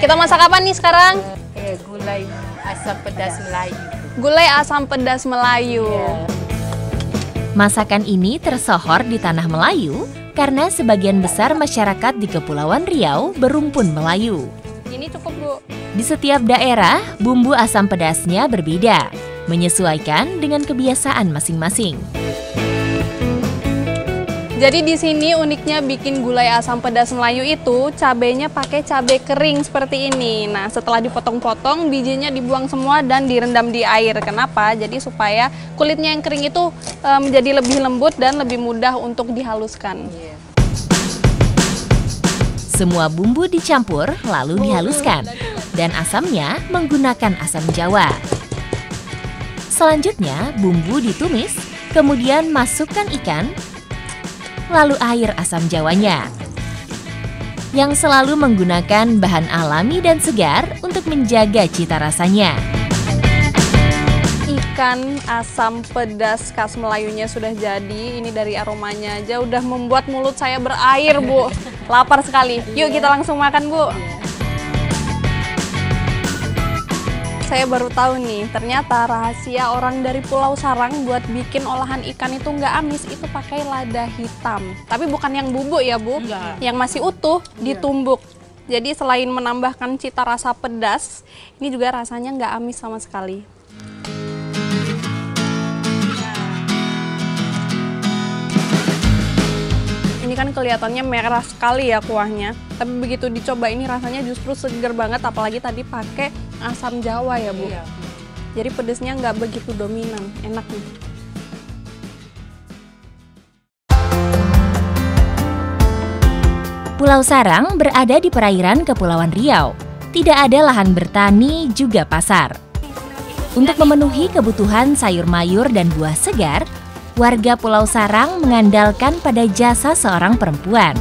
Kita masak apa nih sekarang? Gulai asam pedas Melayu. Gulai asam pedas Melayu. Masakan ini tersohor di tanah Melayu karena sebagian besar masyarakat di Kepulauan Riau berumpun Melayu. Ini cukup, Bu. Di setiap daerah, bumbu asam pedasnya berbeda, menyesuaikan dengan kebiasaan masing-masing. Jadi di sini uniknya bikin gulai asam pedas Melayu itu cabenya pakai cabai kering seperti ini. Nah, setelah dipotong-potong, bijinya dibuang semua dan direndam di air. Kenapa? Jadi supaya kulitnya yang kering itu menjadi lebih lembut dan lebih mudah untuk dihaluskan. Semua bumbu dicampur lalu dihaluskan dan asamnya menggunakan asam Jawa. Selanjutnya, bumbu ditumis, kemudian masukkan ikan, lalu air asam Jawanya, yang selalu menggunakan bahan alami dan segar untuk menjaga cita rasanya. Ikan asam pedas khas Melayunya sudah jadi. Ini dari aromanya aja udah membuat mulut saya berair, Bu. Lapar sekali. Yuk kita langsung makan, Bu. Saya baru tahu nih, ternyata rahasia orang dari Pulau Sarang buat bikin olahan ikan itu nggak amis, itu pakai lada hitam. Tapi bukan yang bubuk ya, Bu. Enggak. Yang masih utuh, ditumbuk. Jadi selain menambahkan cita rasa pedas, ini juga rasanya nggak amis sama sekali. Ini kan kelihatannya merah sekali ya kuahnya, tapi begitu dicoba ini rasanya justru seger banget, apalagi tadi pakai asam Jawa ya, Bu. Iya. Jadi pedesnya nggak begitu dominan, enak nih. Pulau Sarang berada di perairan Kepulauan Riau. Tidak ada lahan bertani juga pasar. Untuk memenuhi kebutuhan sayur mayur dan buah segar, warga Pulau Sarang mengandalkan pada jasa seorang perempuan.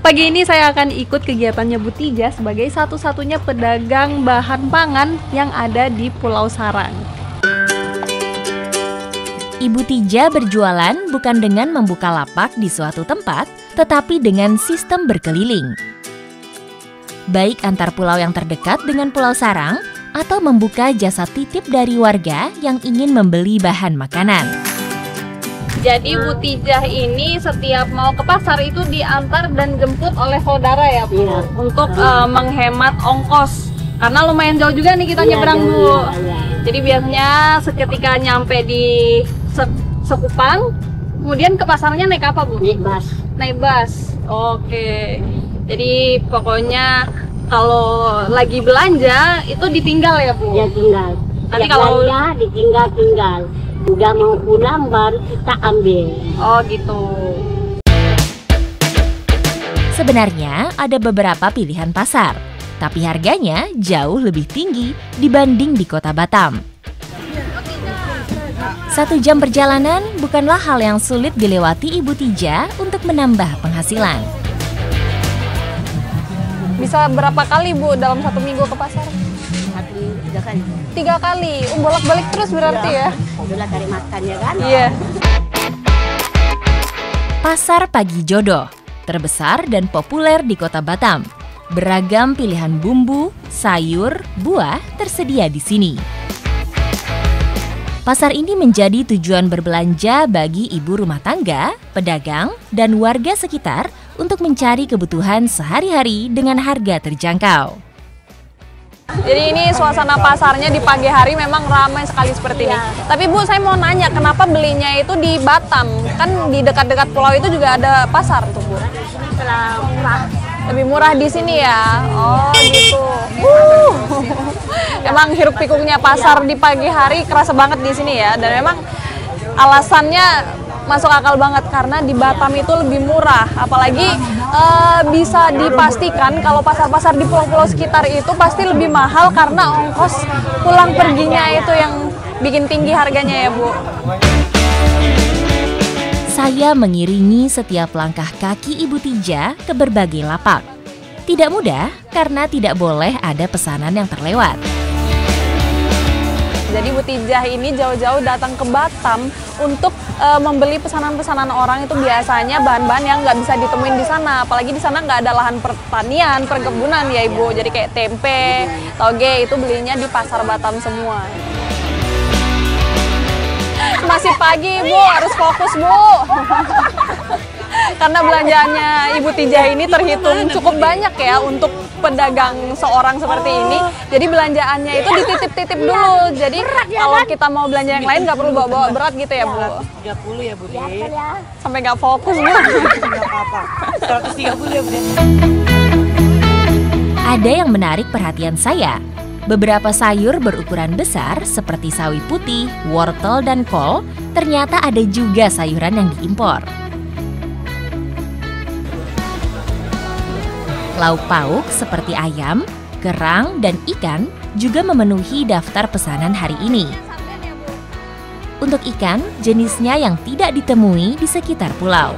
Pagi ini saya akan ikut kegiatannya Bu Tija sebagai satu-satunya pedagang bahan pangan yang ada di Pulau Sarang. Ibu Tija berjualan bukan dengan membuka lapak di suatu tempat, tetapi dengan sistem berkeliling. Baik antar pulau yang terdekat dengan Pulau Sarang, atau membuka jasa titip dari warga yang ingin membeli bahan makanan. Jadi Bu Tijah ini setiap mau ke pasar itu diantar dan jemput oleh saudara ya, Bu? Iya. Untuk menghemat ongkos. Karena lumayan jauh juga nih kita nyebrang, Bu. Iya. Jadi biasanya seketika nyampe di Sekupang, kemudian ke pasarnya naik apa, Bu? Naik bas. Naik bus. Oke. Jadi pokoknya kalau lagi belanja itu ditinggal ya, Bu? Ya tinggal. Nanti Ya, kalau belanja ditinggal. Udah mau pulang baru kita ambil. oh gitu. Sebenarnya ada beberapa pilihan pasar, tapi harganya jauh lebih tinggi dibanding di Kota Batam. 1 jam perjalanan bukanlah hal yang sulit dilewati Ibu Tija untuk menambah penghasilan. Bisa berapa kali, Bu, dalam 1 minggu ke pasar? 3 kali. 3 kali. Bolak-balik terus berarti ya? Itulah cari makannya kan. Iya. Pasar Pagi Jodoh, terbesar dan populer di Kota Batam. Beragam pilihan bumbu, sayur, buah tersedia di sini. Pasar ini menjadi tujuan berbelanja bagi ibu rumah tangga, pedagang, dan warga sekitar untuk mencari kebutuhan sehari-hari dengan harga terjangkau. Jadi ini suasana pasarnya di pagi hari memang ramai sekali seperti ini. Tapi Bu, saya mau nanya, kenapa belinya itu di Batam? Kan di dekat-dekat pulau itu juga ada pasar tuh, Bu. Lebih murah di sini ya? Oh gitu. Emang hiruk pikuknya pasar di pagi hari kerasa banget di sini ya. Dan memang alasannya masuk akal banget karena di Batam itu lebih murah. Apalagi bisa dipastikan kalau pasar-pasar di pulau-pulau sekitar itu pasti lebih mahal karena ongkos pulang perginya itu yang bikin tinggi harganya ya, Bu. Saya mengiringi setiap langkah kaki Ibu Tija ke berbagai lapak. Tidak mudah karena tidak boleh ada pesanan yang terlewat. Jadi Bu Tijah ini jauh-jauh datang ke Batam untuk membeli pesanan-pesanan orang. Itu biasanya bahan-bahan yang nggak bisa ditemuin di sana. Apalagi di sana nggak ada lahan pertanian, perkebunan ya Ibu. Jadi kayak tempe, toge itu belinya di pasar Batam semua. Masih pagi Bu, harus fokus Bu. Karena belanjaannya Ibu Tijah ini terhitung cukup banyak ya untuk pedagang seorang seperti ini. Jadi belanjaannya itu dititip-titip dulu. Jadi kalau kita mau belanja yang lain nggak perlu bawa-bawa berat gitu ya Bu. 30 ya Bude. Sampai nggak fokus Bu. Nggak apa-apa. 130 ya Bude. Ada yang menarik perhatian saya. Beberapa sayur berukuran besar seperti sawi putih, wortel, dan kol, ternyata ada juga sayuran yang diimpor. Lauk pauk seperti ayam, kerang, dan ikan juga memenuhi daftar pesanan hari ini. Untuk ikan, jenisnya yang tidak ditemui di sekitar pulau.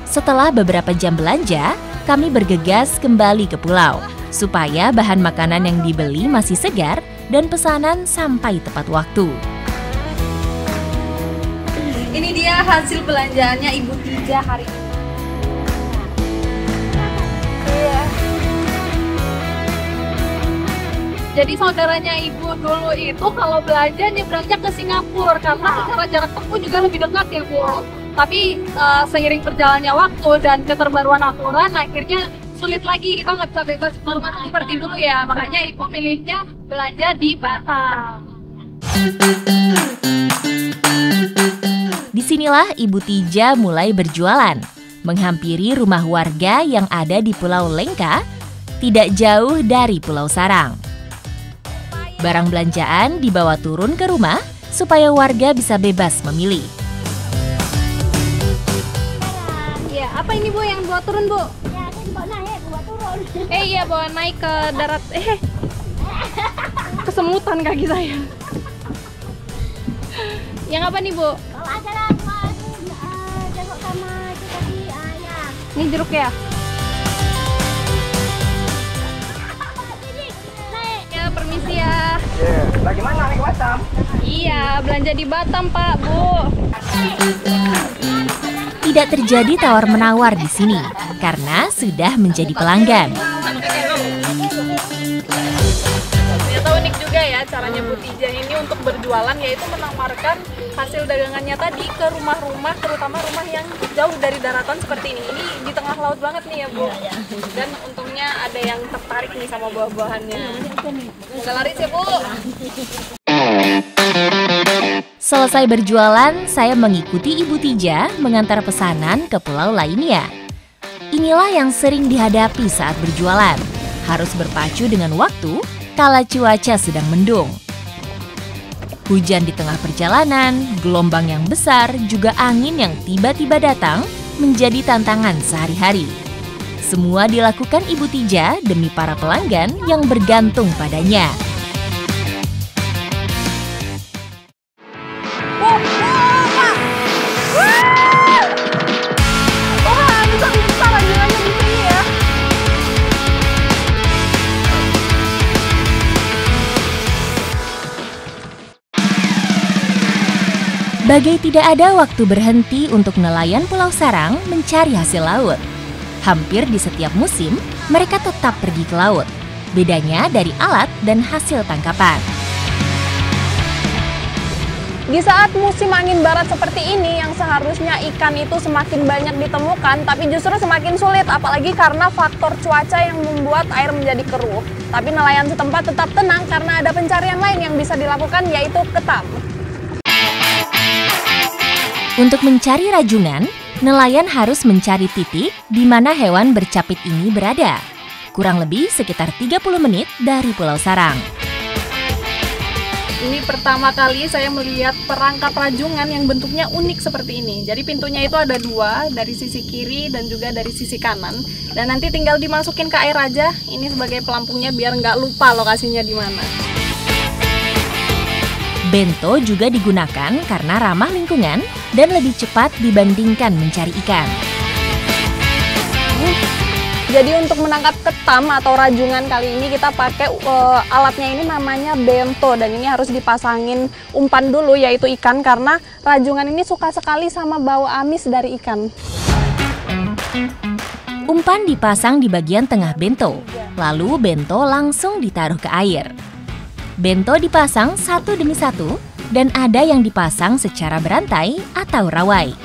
Setelah beberapa jam belanja, kami bergegas kembali ke pulau supaya bahan makanan yang dibeli masih segar dan pesanan sampai tepat waktu. Ini dia hasil belanjaannya Ibu Tijah hari ini. Jadi saudaranya Ibu dulu itu kalau belanja nyebrangnya ke Singapura karena secara jarak tempuh juga lebih dekat ya Bu. Tapi seiring berjalannya waktu dan keterbaruan aturan akhirnya sulit lagi, kita nggak bisa bebas keluar seperti dulu ya. Makanya Ibu pilihnya belanja di Batam. Disinilah Ibu Tijah mulai berjualan, menghampiri rumah warga yang ada di Pulau Lengka, tidak jauh dari Pulau Sarang. Barang belanjaan dibawa turun ke rumah supaya warga bisa bebas memilih. Ya, apa ini Bu yang bawa turun Bu? Ya, kan bawa naik, bawa turun. Iya, bawa naik ke darat. Kesemutan kaki saya. Yang apa nih Bu? Bawa ajalah jeruk sama itu tadi, ya. Ini jeruk ya? Ya, permisi ya. Bagaimana nih ke Batam? Iya, belanja di Batam Pak, Bu. Tidak terjadi tawar-menawar di sini karena sudah menjadi pelanggan. Ternyata unik juga ya caranya Bu Tijah ini untuk berjualan, yaitu menawarkan hasil dagangannya tadi ke rumah-rumah, terutama rumah yang jauh dari daratan seperti ini. Ini di tengah laut banget nih ya Bu. Dan untungnya ada yang tertarik nih sama buah-buahannya. Semoga laris ya Bu. Selesai berjualan, saya mengikuti Ibu Tijah mengantar pesanan ke pulau lainnya. Inilah yang sering dihadapi saat berjualan. Harus berpacu dengan waktu kala cuaca sedang mendung. Hujan di tengah perjalanan, gelombang yang besar, juga angin yang tiba-tiba datang menjadi tantangan sehari-hari. Semua dilakukan Ibu Tijah demi para pelanggan yang bergantung padanya. Bagai tidak ada waktu berhenti untuk nelayan Pulau Sarang mencari hasil laut. Hampir di setiap musim, mereka tetap pergi ke laut. Bedanya dari alat dan hasil tangkapan. Di saat musim angin barat seperti ini, yang seharusnya ikan itu semakin banyak ditemukan, tapi justru semakin sulit, apalagi karena faktor cuaca yang membuat air menjadi keruh. Tapi nelayan setempat tetap tenang karena ada pencarian lain yang bisa dilakukan, yaitu ketam. Untuk mencari rajungan, nelayan harus mencari titik di mana hewan bercapit ini berada. Kurang lebih sekitar 30 menit dari Pulau Sarang. Ini pertama kali saya melihat perangkap rajungan yang bentuknya unik seperti ini. Jadi pintunya itu ada dua, dari sisi kiri dan juga dari sisi kanan. Dan nanti tinggal dimasukin ke air aja, ini sebagai pelampungnya biar nggak lupa lokasinya di mana. Bento juga digunakan karena ramah lingkungan dan lebih cepat dibandingkan mencari ikan. Jadi untuk menangkap ketam atau rajungan kali ini kita pakai alatnya ini namanya bento, dan ini harus dipasangin umpan dulu yaitu ikan, karena rajungan ini suka sekali sama bau amis dari ikan. Umpan dipasang di bagian tengah bento, lalu bento langsung ditaruh ke air. Bento dipasang satu demi satu dan ada yang dipasang secara berantai atau rawai.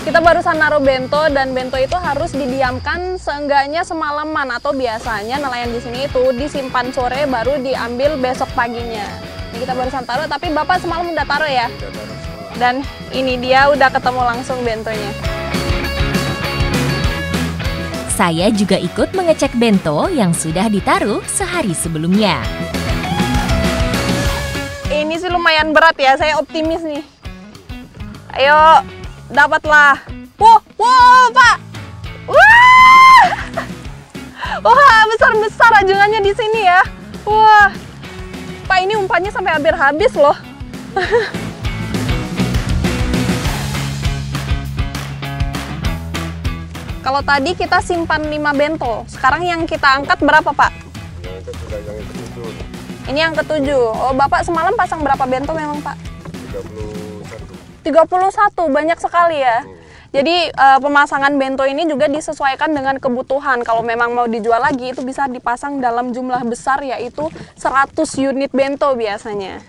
Kita barusan naruh bento, dan bento itu harus didiamkan seenggaknya semalaman, atau biasanya nelayan di sini itu disimpan sore baru diambil besok paginya. Ini kita barusan taruh, tapi Bapak semalam udah taruh ya? Dan ini dia udah ketemu langsung bentonya. Saya juga ikut mengecek bento yang sudah ditaruh sehari sebelumnya. Ini sih lumayan berat ya, saya optimis nih. Ayo, dapatlah. Wow, Pak. Wah. Wah, besar-besar rajungannya di sini ya. Wah. Pak, ini umpannya sampai hampir habis loh. Kalau tadi kita simpan 5 bento, sekarang yang kita angkat berapa, Pak? Ini yang ke-7. Oh, Bapak semalam pasang berapa bento memang, Pak? 31, banyak sekali ya. Jadi pemasangan bento ini juga disesuaikan dengan kebutuhan. Kalau memang mau dijual lagi itu bisa dipasang dalam jumlah besar, yaitu 100 unit bento biasanya.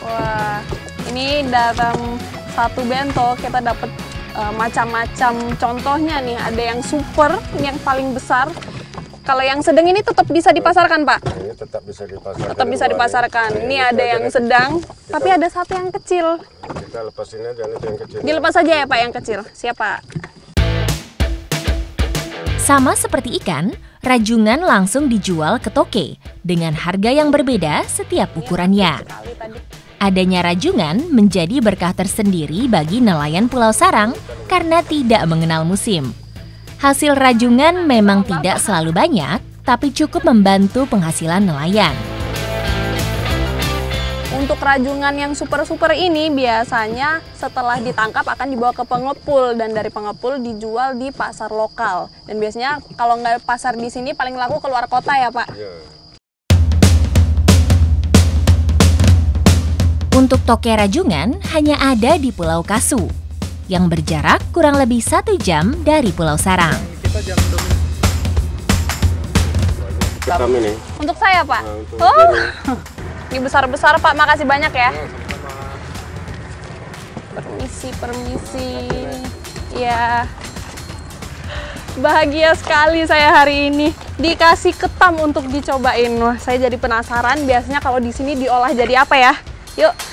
Wah, ini dalam satu bento kita dapat macam-macam contohnya nih. Ada yang super, ini yang paling besar. Kalau yang sedang ini tetap bisa dipasarkan, Pak? Ini tetap bisa dipasarkan. Tetap bisa dipasarkan. Ini ada yang sedang, tapi ada satu yang kecil. Kita lepasin aja nih yang kecil. Dilepas saja ya, Pak, yang kecil. Siap, Pak. Sama seperti ikan, rajungan langsung dijual ke toke dengan harga yang berbeda setiap ukurannya. Adanya rajungan menjadi berkah tersendiri bagi nelayan Pulau Sarang karena tidak mengenal musim. Hasil rajungan memang tidak selalu banyak, tapi cukup membantu penghasilan nelayan. Untuk rajungan yang super-super ini biasanya setelah ditangkap akan dibawa ke pengepul, dan dari pengepul dijual di pasar lokal. Dan biasanya kalau nggak pasar di sini paling laku keluar kota ya, Pak? Ya. Untuk toke rajungan hanya ada di Pulau Kasu, yang berjarak kurang lebih 1 jam dari Pulau Sarang. Kami nih. Untuk saya, Pak? Nah, untuk Oh, ini besar-besar, Pak. Makasih banyak ya. Permisi. Ya, bahagia sekali saya hari ini. Dikasih ketam untuk dicobain. Wah, saya jadi penasaran. Biasanya kalau di sini diolah jadi apa ya? Yuk.